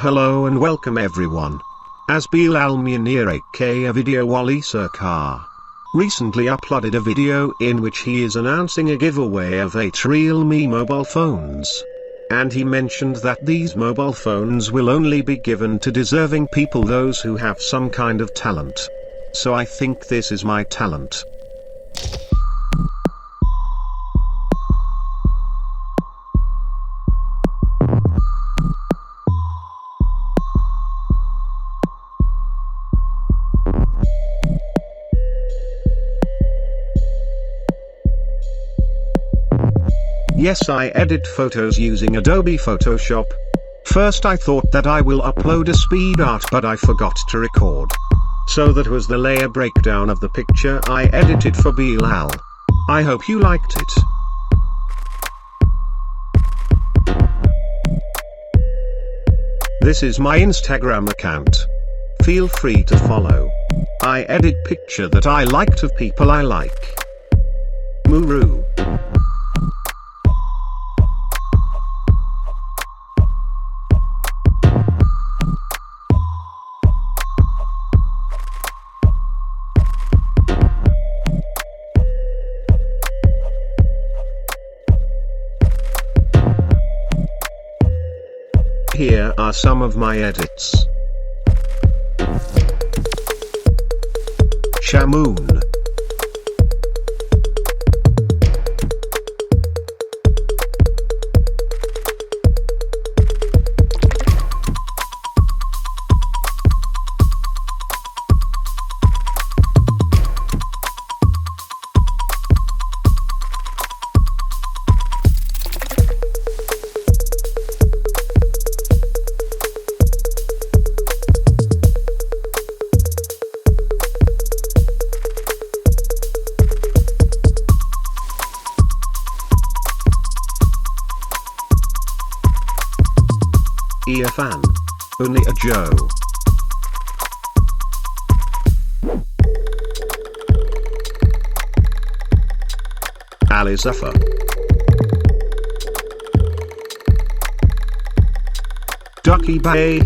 Hello and welcome everyone. As Bilal Munir aka VideoWaliSarkar recently uploaded a video in which he is announcing a giveaway of 8 Realme mobile phones. And he mentioned that these mobile phones will only be given to deserving people, those who have some kind of talent. So I think this is my talent. Yes, I edit photos using Adobe Photoshop. First I thought that I will upload a speed art, but I forgot to record. So that was the layer breakdown of the picture I edited for Bilal. I hope you liked it. This is my Instagram account. Feel free to follow. I edit picture that I liked of people I like. Muru. Here are some of my edits. Shamoon. Fan. Only a Joe. Ali Zafar. Ducky Bay.